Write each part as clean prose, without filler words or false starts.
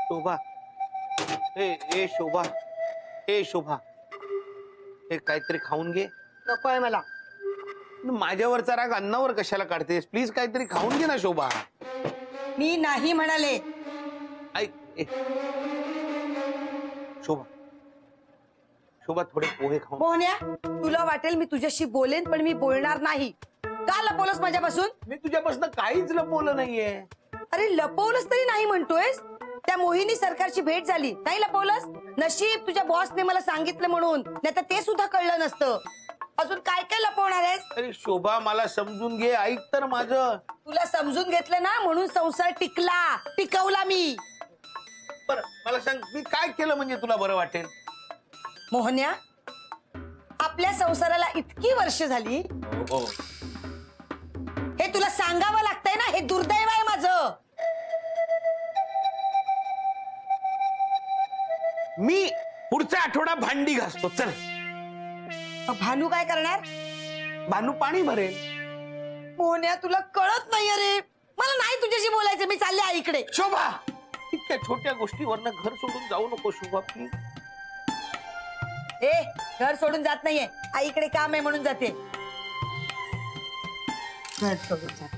शोभा, ए शोभा, ए शोभा, हे काहीतरी खाऊन घे. नकोय मला. माझ्यावरचा राग अन्नावर कशाला काढतेस? प्लीज काहीतरी खाऊन घे ना शोभा. मी नाही म्हणाले. ऐक शोभा, शोभा थोडे पोहे खाऊन. मोहन्या, तुला वाटेल मी तुझ्याशी बोलेन पण मी बोलणार नाही. का लपवलंस माझ्यापासून? मी तुझ्यापासून काहीच लपवलं नाहीये. अरे लपवलंस तरी नाही म्हणतोयस. त्या मोहिनी सरकारची भेट झाली, नाही लपवलंस. नशीब तुझ्या बॉसने मला सांगितलं म्हणून, नाही तर ते सुद्धा कळलं नसतं. अजून काय काय लपवणार आहेस? अरे शोभा, मला समजून घे, ऐक तर माझं. तुला समजून घेतलं ना म्हणून संसार टिकवला मी. बरं मला सांग, मी काय केलं म्हणजे तुला बरं वाटेल? मोहन्या, आपल्या संसाराला इतकी वर्ष झाली, हो. हे तुला सांगावं लागतंय ना. हे दुर्दैव आहे माझं. मी पुढचा आठवडा भांडी घासतो. चल. भानू काय करणार? भानू पाणी भरेल. मोहन्या, तुला कळत नाही. अरे मला नाही तुझ्याशी बोलायचं. मी चालले आईकडे. शोभा, इतक्या छोट्या गोष्टीवरनं घर सोडून जाऊ नको शोभा, प्लीज. ए, घर सोडून जात नाहीये. आईकडे काम आहे म्हणून जाते. घर सोडून जाते.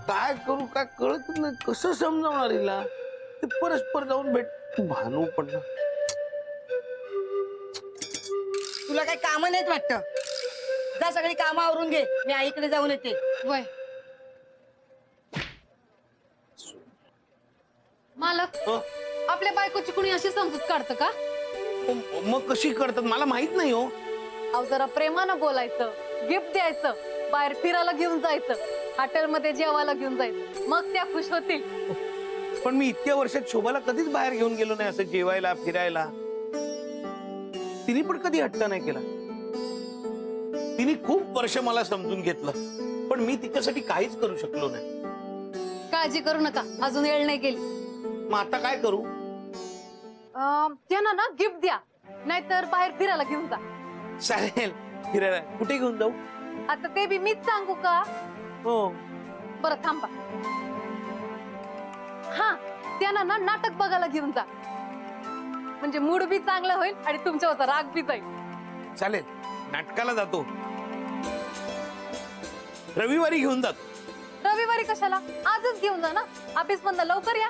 काय करू काय कळत नाही. कसं समजावणार हिला? ते परस्पर जाऊन भेट. भानू पण ना, तुला काही काम नाहीत वाटतं. जा सगळी कामं आवरून घे. मी आईकडे जाऊन येते. वय मालक, हं? आपल्या बायकोची कुणी अशी समजूत काढतं का? मग कशी करतात मला माहित नाही हो. अहो जरा प्रेमानं बोलायचं, गिफ्ट द्यायचं, बाहेर फिरायला घेऊन जायचं, हॉटेलमध्ये जेवायला घेऊन जायचं, मग त्या खुश होतील. पण मी इतक्या वर्षात शोभाला कधीच बाहेर घेऊन गेलो नाही असं जेवायला फिरायला. तिने पण कधी हट्ट नाही केला. तिने खूप वर्ष मला समजून घेतलं, पण मी तिच्यासाठी काहीच करू शकलो नाही. काळजी करू नका, अजून वेळ नाही गेली. मग आता काय करू? त्यांना ना गिफ्ट द्या, नाहीतर बाहेर फिरायला घेऊन जा. चालेल, फिरायला कुठे घेऊन जाऊ? आता ते बी मीच सांगू का? हो. बरं थांबा. हा, त्यांना ना नाटक बघायला घेऊन जा, म्हणजे मूड बी चांगला होईल आणि तुमच्यावरचा राग बी जाईल. चालेल, नाटकाला जातो. रविवारी घेऊन जातो. रविवारी कशाला? आजच घेऊन जा ना. ऑफिस मधनं लवकर या.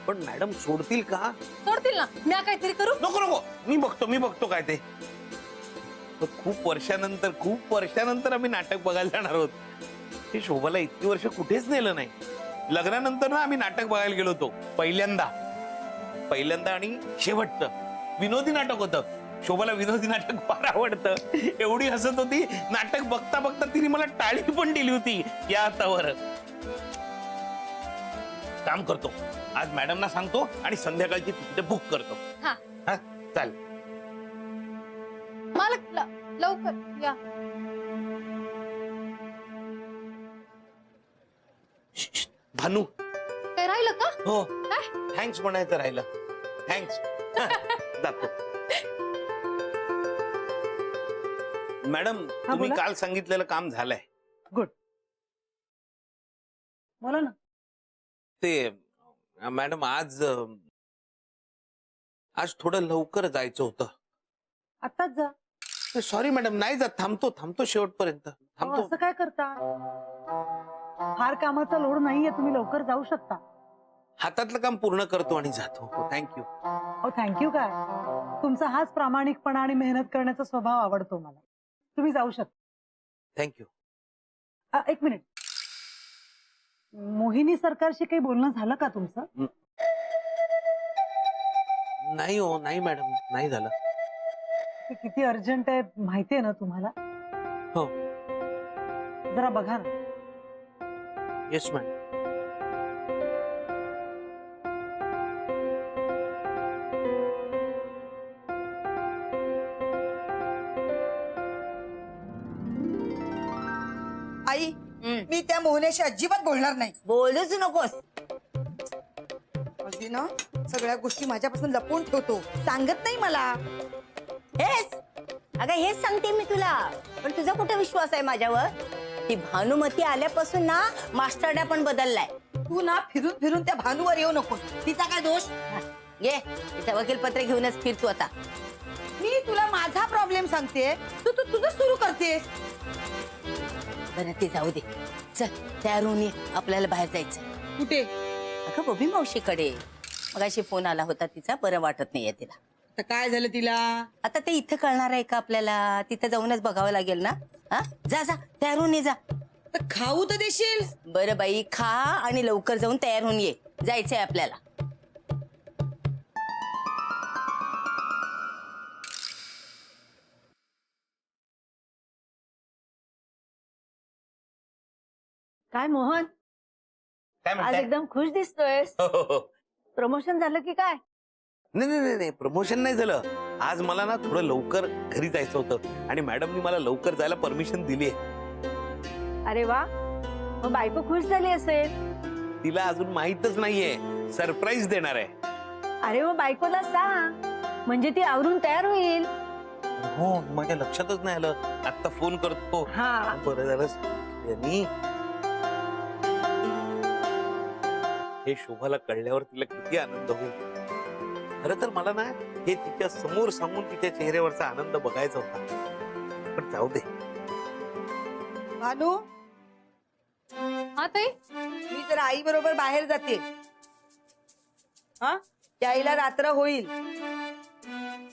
पण मॅडम सोडतील का? सोडतील ना. मी काहीतरी करू. नको नको, मी बघतो काय ते. खूप वर्षानंतर आम्ही नाटक बघायला जाणार आहोत. हे शोभाला इतकी वर्ष कुठेच नेलं नाही. लग्नानंतर ना आम्ही नाटक बघायला गेलो होतो पहिल्यांदा आणि शेवटचं विनोदी नाटक होतं. शोभाला विनोदी नाटक फार आवडतं. एवढी हसत होती, नाटक बघता बघता तिने मला टाळी पण दिली होती. या हातावर काम करतो, आज मॅडमना सांगतो आणि संध्याकाळची तिकीट बुक करतो. हा हा चाल. मालक लवकर या. भानू, काय राहिलं का? हो काय? थँक्स म्हणायचं राहिलं. थँक्स. जातो. मॅडम, तुम्ही बोला. काल सांगितलेलं काम झालंय. गुड. बोला ना. ते मॅडम आज थोडं लवकर जायचं होतं. आताच जा. सॉरी मॅडम, नाही जात. थांबतो शेवटपर्यंत थांबतो. असं काय करता? फार कामाचा लोड नाहीये, तुम्ही लवकर जाऊ शकता. हातातलं काम पूर्ण करतो आणि जातो. थँक्यू. हो थँक्यू काय, तुमचा हाच प्रामाणिकपणा आणि मेहनत करण्याचा स्वभाव आवडतो मला. तुम्ही जाऊ शकता. थँक्यू. एक मिनिट, मोहिनी सरकारशी काही बोलणं झालं का तुमचं? नाही हो, नाही मॅडम, नाही झालं. ते किती अर्जंट आहे माहितीये ना तुम्हाला? हो. जरा बघा ना. Yes madam. आई, मी त्या मोहन्याशी अजिबात बोलणार नाही. बोलूच नकोस. अगदी ना सगळ्या गोष्टी माझ्यापासून लपवून ठेवतो, सांगत नाही मला. हेच अगं हेच सांगते मी तुला, पण तुझा कुठे विश्वास आहे माझ्यावर? ती भानुमती आल्यापासून ना मास्टरडा पण बदललाय. तू ना फिरून फिरून त्या भानूवर येऊ नकोस. तिचा काय दोष? घे तिचं वकीलपत्र घेऊनच फिरतो आता. मी तुला माझा प्रॉब्लेम सांगते, तू तू तुझं सुरू करतेस. बरं ते जाऊ दे. चल तयार होऊन ये, आपल्याला बाहेर जायचं. कुठे? अगं बबी मावशीकडे. मगाशी फोन आला होता तिचा, बरं वाटत नाहीये तिला. आता काय झालं तिला? आता ते इथं कळणार आहे का आपल्याला? तिथं जाऊनच बघावं लागेल ना. हा जा जा तयार होऊन ये जा. तर खाऊ तर देशील? बरं बाई खा आणि लवकर जाऊन तयार होऊन ये, जायचंय आपल्याला. काय मोहन, काय आज म्हणताय? एकदम खुश दिसतोय. हो, हो, हो. प्रमोशन झालं की काय? नाही नाही नाही नाही, प्रमोशन नाही झालं. आज मला ना थोडं लवकर घरी जायचं होतं आणि मॅडमनी मला लवकर जायला परमिशन दिली आहे. अरे वा, मग बायको खुश झाली असेल. तिला अजून माहीतच नाहीये, सरप्राईज देणार आहे. अरे मग बायकोला सांग, म्हणजे ती आवरून तयार होईल. हो माझ्या लक्षातच नाही आलं, आता फोन करतो. हा बरं झालं यांनी. हे शोभाला कळल्यावर तिला किती आनंद होईल. खरं तर मला ना हे तिच्या समोर सांगून तिच्या चेहऱ्यावरचा आनंद बघायचा होता, पण जाऊ दे. भानू, हा ताई. मी तर आई बरोबर बाहेर जाते. हा यायला रात्र होईल.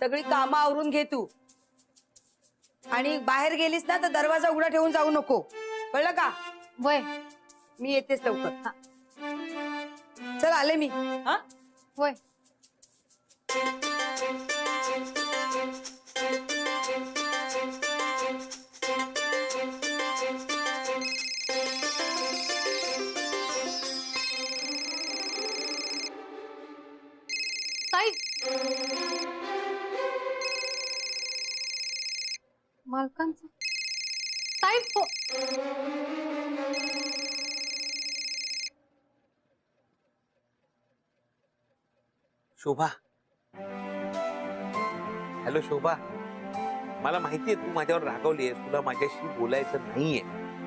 सगळी कामं आवरून घे तू. आणि बाहेर गेलीस ना तर दरवाजा उघडा ठेवून जाऊ नको, कळलं का? वय मी येतेच लवकर. हा. चल आले मी. हा वय. ताई, मालकांचं ताई शोभा, हॅलो शोभा, मला माहितीये तू माझ्यावर रागवलीयस, तुला माझ्याशी बोलायचं नाहीये,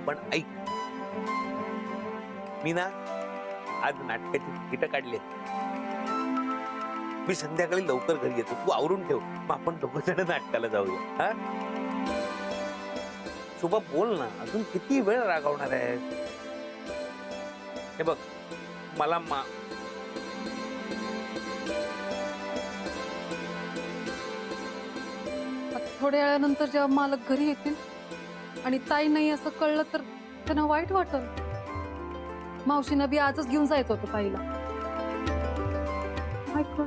पण ऐक, मी ना आज नाटकाची तिकीट काढली. मी संध्याकाळी लवकर घरी येतो, तू आवरून ठेव, मग आपण दोघं जण नाटकाला जाऊया. हा शोभा बोल ना, अजून किती वेळ रागवणार आहे? हे बघ मला थोड्या वेळानंतर जेव्हा मालक घरी येतील आणि ताई नाही असं कळलं तर त्यांना वाईट वाटल. मावशीनं बी आजच घेऊन जायचं होतं ताईला. ऐक.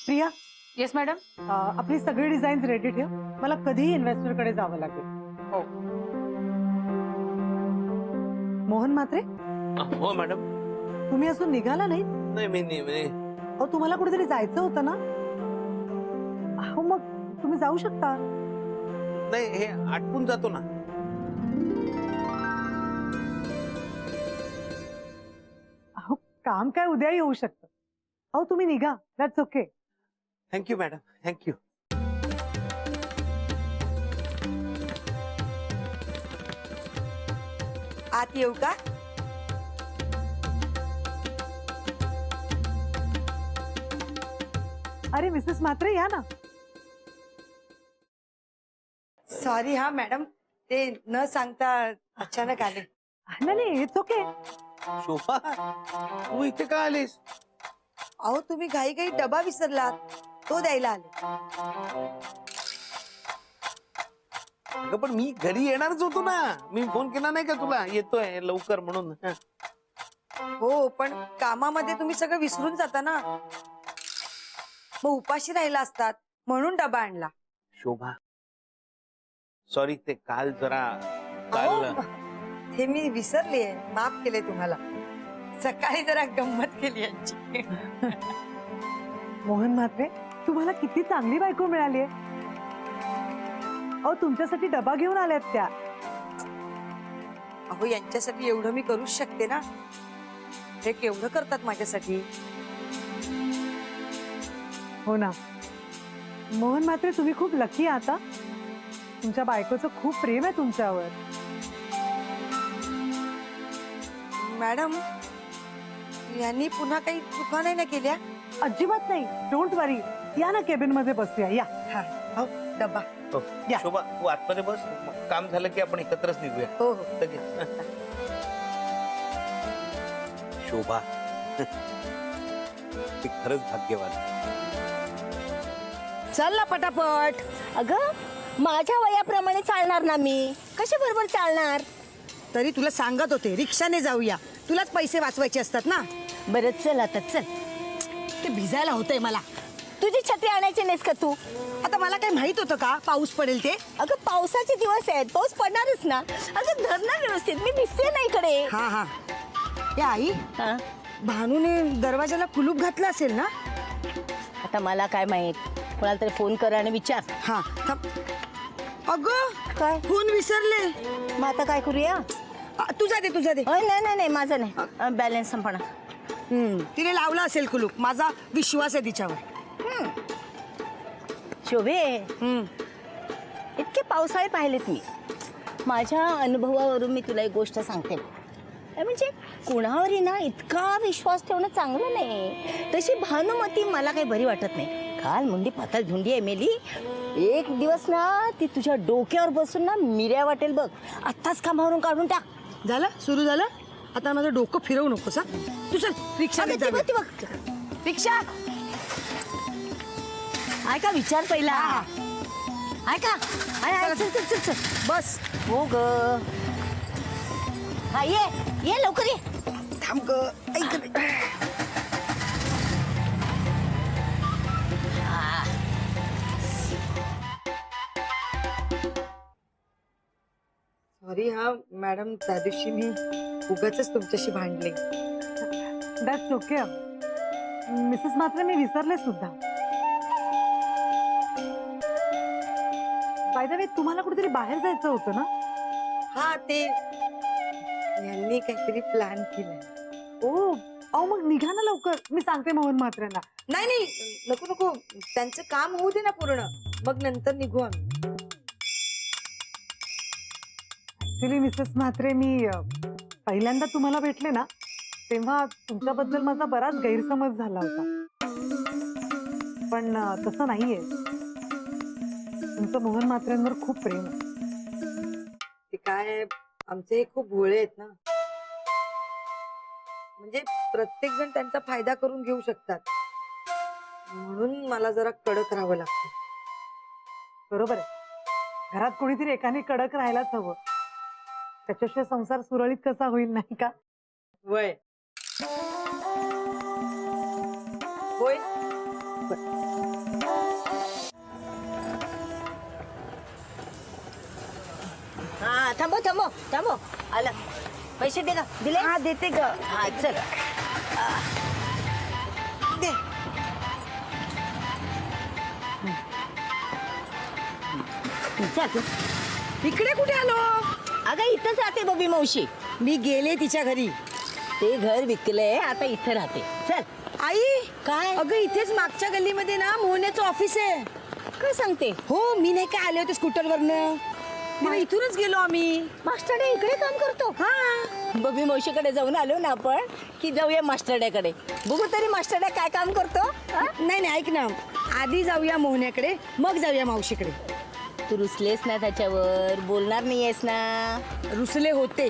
Priya, yes madam. आपली सगळी डिझाईन रेडी ठेव. मला कधीही इन्व्हेस्टर कडे जावं लागेल. हो. मोहन म्हात्रे, हो मॅडम. तुम्ही असून निघाला नाही? नाही मी अहो तुम्हाला कुठेतरी जायचं होतं ना? अहो मग तुम्ही जाऊ शकता. नाही, हे आटपून जातो ना. अहो काम काय उद्याही होऊ शकतं. अहो तुम्ही निघा, that's okay. Thank you madam, thank you. आत येऊ का? अरे मिसेस म्हात्रे या ना. सॉरी हा मॅडम, ते न सांगता अचानक आले. नाही नाही, इट्स ओके. शोभा, तू इथे का आलीस? अहो तुम्ही घाई घाई डबा विसरलात, तो द्यायला आले. अगं पण मी घरी येणारच होतो ना. मी फोन केला नाही का तुला येतोय लवकर म्हणून? हो पण कामामध्ये तुम्ही सगळं विसरून जाता ना. मग उपाशी राहिला असतात म्हणून डबा आणला. शोभा सॉरी, ते काल जरा अहो, काल हे मी विसरले, माफ केले तुम्हाला. सकाळी जरा गंमत केली यांची. मोहन म्हात्रे, तुम्हाला किती चांगली बायको मिळाली आहे. अहो तुमच्यासाठी डबा घेऊन आल्यात त्या. अहो यांच्यासाठी एवढं मी करूच शकते ना. हे केवढं करतात माझ्यासाठी. हो ना मोहन म्हात्रे, तुम्ही खूप लकी आता. तुमच्या बायकोचं खूप प्रेम आहे तुमच्यावर. मॅडम, यांनी पुन्हा काही चुका नाही ना केल्या? अजिबात नाही. डोंट वरी. या ना केबिन मध्ये बसूया. या. हा, हो, डबा. हो. या. शोभा तू आतमध्ये बस, मग काम झालं की आपण एकत्रच निघूया. हो हो. लगेच. शोभा ती खरंच भाग्यवान. चल ना पटापट. अगं माझ्या वयाप्रमाणे चालणार ना मी. कशा बरोबर चालणार? तरी तुला सांगत होते रिक्षाने जाऊया, तुलाच पैसे वाचवायचे असतात ना. बरं चल आता चल. ते भिजायला होतंय मला. तुझी छत्री आणायची नाहीस का तू? आता मला काही माहित होतं का पाऊस पडेल ते? अगं पावसाचे दिवस आहेत, पाऊस पडणारच ना. अगं धर ना व्यवस्थित, मी दिसते ना इकडे. हा हा. ए आई, हा? भानूने दरवाजाला कुलूप घातलं असेल ना? आता मला काय माहित, कोणाला तरी फोन कर आणि विचार. हा थांब. अगं काय? फोन विसरले. मग आता काय करूया? तुझा दे तुझा दे. अय, नाही नाही नाही माझं नाही, बॅलन्स संपणार. तिने लावला असेल कुलूप, माझा विश्वास आहे तिच्यावर. शोभे, इतके पावसाळे पाहिलेत मी. माझ्या अनुभवावरून मी तुला एक गोष्ट सांगते. म्हणजे कुणावरही ना इतका विश्वास ठेवणं चांगलं नाही. तशी भानुमती मला काही बरी वाटत नाही. काल मुंडी पाताल झुंडी आहे मेली. एक दिवस ना ती तुझ्या डोक्यावर बसून ना मिऱ्या वाटेल बघ. आत्ताच कामावरून काढून टाक. झालं? सुरू झालं? आता माझं डोकं फिरवू नकोस. तू चल रिक्षाने अगं, ती बघ, ती जाऊया. बघ. रिक्षा ऐका, विचार पहिला. ऐका, चल चल चल चल बस. हो ग. हा ये लवकर ये. थांब ग. ऐक रे. सॉरी हा मॅडम, त्या दिवशी मी उगाचच तुमच्याशी भांडले. That's okay. मिसेस म्हात्रे, मी विसरले सुद्धा. बाय द वे, तुम्हाला कुठेतरी बाहेर जायचं होतं ना? हा, ते यांनी काहीतरी प्लॅन केलाय. ओ अहो मग निघा ना लवकर. मी सांगते मोहन म्हात्रेंना. नाही नाही, नको नको, त्यांचं काम होऊ दे ना पूर्ण, मग नंतर निघू आम्ही. ऍक्च्युली मिसेस म्हात्रे, मी पहिल्यांदा तुम्हाला भेटले ना तेव्हा तुमच्याबद्दल माझा बराच गैरसमज झाला होता. पण तसं नाहीये. तुमचं मोहन म्हात्रेंवर खूप प्रेम आहे. ते काय, आमचे खूप भोळे आहेत ना. म्हणजे प्रत्येक जण त्यांचा फायदा करून घेऊ शकतात, म्हणून मला जरा कडक राहावं लागतं. बरोबर आहे. घरात कोणीतरी एकाने कडक राहायलाच हवं. त्याच्याशिवाय संसार सुरळीत कसा होईल, नाही का? वय होय. हा थांबो थांबो थांबो. आलं. पैसे दे ग. दिले? हा देते ग. हा चल. दे. चल. इकडे कुठे आलो? अगं इथंच राहते बबी मावशी. मी गेले तिच्या घरी. ते घर विकलंय, आता इथं राहते. चल. आई काय? अगं इथेच मागच्या गल्लीमध्ये ना मोहनेचं ऑफिस आहे. काय सांगते? हो, मी नाही का आले होते स्कूटरवरनं, तेव्हा इथूनच गेलो आम्ही. मास्टरडे इकडे काम करतो. हा, बबी मावशीकडे जाऊन आलो ना आपण, की जाऊया मास्टरड्याकडे. बघू तरी मास्टरड्या काय काम करतो. हा? नाही नाही, ऐक ना, आधी जाऊया मोहन्याकडे, मग जाऊया मावशीकडे. तू रुसलेस ना त्याच्यावर? बोलणार नाहीयेस ना? रुसले होते.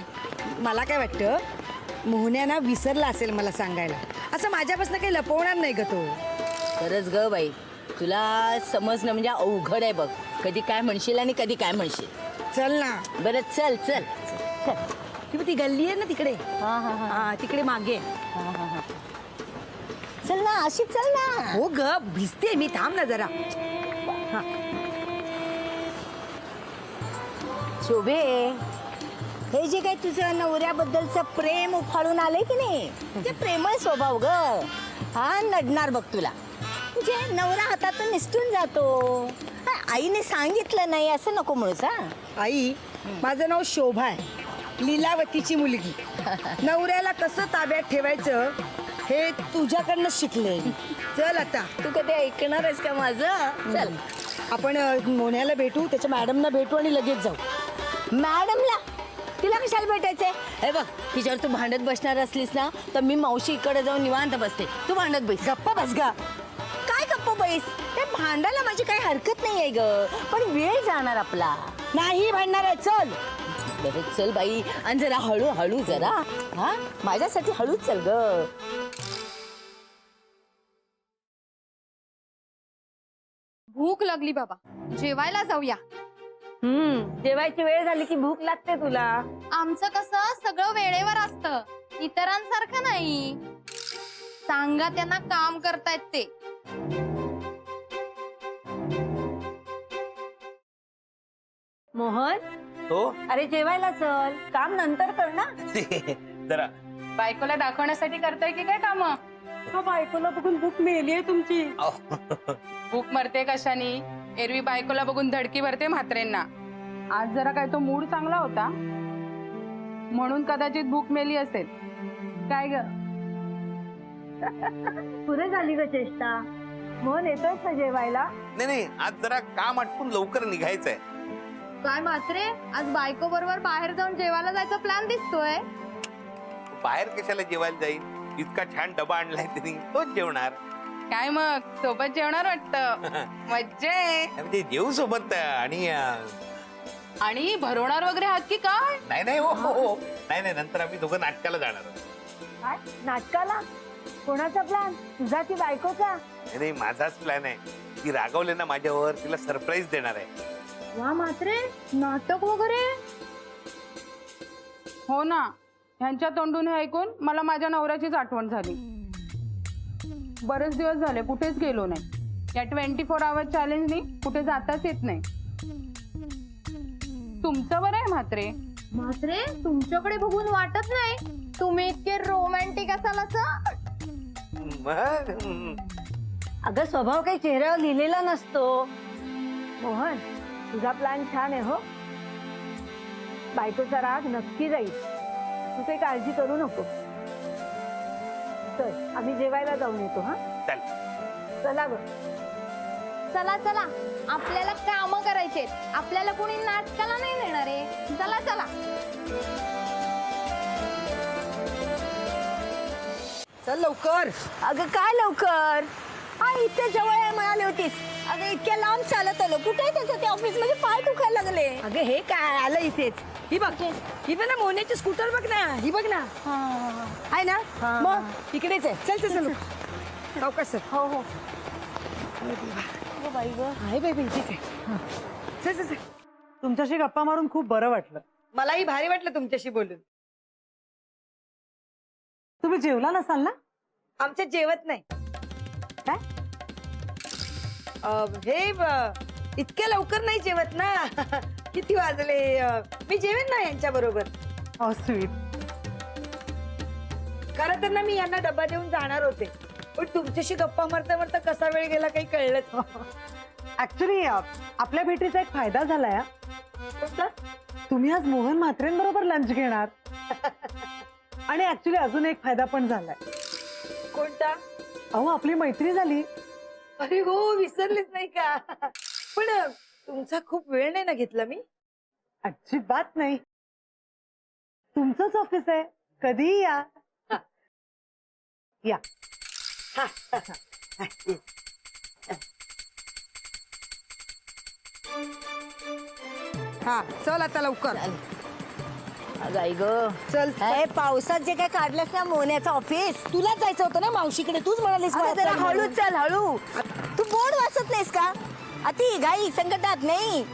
मला काय वाटतं, मोहन्या ना विसरला असेल मला सांगायला. असं माझ्यापासून काही लपवणार नाही ग तो. खरंच ग बाई, तुला समजणं म्हणजे अवघड आहे बघ. कधी काय म्हणशील आणि कधी काय म्हणशील. चल ना. बरं चल चल चल. ती गल्ली आहे ना तिकडे. हा हा हा हा, तिकडे मागे. हा हा हा. चल ना अशी चल ना. हो ग भिजते मी, थांब ना जरा. शोभे, हे जे काही तुझं नवऱ्याबद्दलचं प्रेम उफाळून आलंय की नाही, ते प्रेमळ स्वभाव ग. हा नडणार बघ तुला. म्हणजे नवरा हातातून निसटून जातो. हा, आईने सांगितलं नाही असं नको म्हणूस. हा आई, माझं नाव शोभा आहे, लीलावतीची मुलगी. नवऱ्याला कसं ताब्यात ठेवायचं हे तुझ्याकडनं शिकले. चल आता तू कधी ऐकणार आहेस का माझं? चल आपण मोन्याला भेटू, त्याच्या मॅडमना भेटू आणि लगेच जाऊ. मॅडमला तिला कशाला भेटायचंय? हे बघ, तिच्यावर तू भांडत बसणार असलीस ना तर मी मावशीकडे जाऊन निवांत बसते. तू भांडत बैस. गप्पा बस गा. काय गप्प बैस? ते भांडायला माझी काही हरकत नाही आहे ग, पण वेळ जाणार आपला. नाही भांडणार आहे, चल. बरं चल बाई, आणि जरा हळूहळू जरा. हा माझ्यासाठी हळूच चल ग. भूक लागली बाबा, जेवायला जाऊया. जेवायची वेळ झाली की भूक लागते तुला. आमचं कसं सगळं वेळेवर असतं, इतरांसारखं नाही. सांगा त्यांना काम करतायत ते. मोहन, हो अरे जेवायला चल, काम नंतर कर ना. जरा बायकोला दाखवण्यासाठी करताय की काय काम? बायकोला बघून भूक मेली तुमची. भूक मरते कशानी? एरवी बायकोला बघून धडकी भरते म्हात्रेंना. आज जरा काय तो मूड चांगला होता म्हणून कदाचित भूक मेली असेल. काय ग? पुरे झाली ग चेष्टा. मोहन येतोय का जेवायला? नाही, आज जरा काम आटपून लवकर निघायचंय. काय मात्रे, आज बायको बरोबर बाहेर जाऊन जेवायला जायचा प्लॅन दिसतोय. बाहेर कशाला जेवायला जाईल? इतका छान डबा आणलाय तिने, तोच जेवणार. काय मग सोबत जेवणार वाटतं? मज्जा आहे. म्हणजे जेवू सोबत आणि आणि भरवणार वगैरे आहात की काय? नाही हो. नाही, नंतर आम्ही दोघं नाटकाला जाणार आहोत. काय नाटकाला? कोणाचा प्लॅन? तुझा की बायकोचा? नाही, माझाच प्लॅन आहे. ती रागवले ना माझ्यावर, तिला सरप्राईज देणार आहे. वा मात्रे, नाटक वगैरे? हो ना, ह्यांच्या तोंडून हे ऐकून मला माझ्या नवऱ्याचीच आठवण झाली. बरेच दिवस झाले कुठेच गेलो नाही. या 24 आवर चॅलेंजनी कुठे जाताच येत नाही. तुमचं बरं आहे म्हात्रे. मात्रे, तुमच्याकडे बघून वाटत नाही तुम्ही इतके रोमॅन्टिक असाल असं. मग अगं स्वभाव काही चेहऱ्यावर लिहिलेला नसतो. मोहन, तुझा प्लॅन छान आहे हो. बायकोचा राग नक्की जाईल, तू काही काळजी करू नको. चल आम्ही जेवायला जाऊन येतो. हा चल. चला ग. चला चला, आपल्याला काम करायचे. आपल्याला कोणी नाटकाला नाही नेणार आहे. चला चला. चल लवकर. अगं काय लवकर? हा इथे जवळ आहे म्हणाली होतीस. अगं इतक्या लांब चालत आलो. कुठे आहे त्याचं? ते ऑफिस मध्ये पाय दुखायला लागले. अगं हे काय आलं इथेच. ही बघ, ही पण ना मोन्याची स्कूटर बघ ना. ही बघ ना, आहे ना. मग इकडेच आहे. चल चल चल सावकाश सर. हो हो. बाई ग, आहे बाई इथेच आहे. चल चल चल. तुमच्याशी गप्पा मारून खूप बरं वाटलं. मलाही भारी वाटलं तुमच्याशी बोलून. तुम्ही जेवला नसाल ना? आमच्यात जेवत नाही. काय? हे इतक्या लवकर नाही जेवत ना. किती वाजले? मी जेवेन ना यांच्या बरोबर. हो स्वीट. खरं तर ना मी यांना डबा देऊन जाणार होते, पण तुमच्याशी गप्पा मारता मारता कसा वेळ गेला काही कळलंच. ऍक्च्युली आपल्या भेटीचा एक फायदा झालाय हा. कोणता? तुम्ही आज मोहन म्हात्रेंबरोबर लंच घेणार. आणि ऍक्च्युली अजून एक फायदा पण झालाय. कोणता? अहो आपली मैत्री झाली. अरे हो, विसरलीच नाही का. पण तुमचा खूप वेळ नाही ना घेतला मी. अजिबात नाही. तुमचंच ऑफिस आहे, कधीही या. या. हा चल आता लवकर. गाई ग. चल. हे पावसात जे काय काढलंस ना मोन्याचं ऑफिस, तुला जायचं होतं ना मावशीकडे, तूच म्हणालीस अगं मला जरा चल हळू म्हणून. चल हळू. तू बोर्ड वाचत नाहीस का? अति घाई संकटात नाही.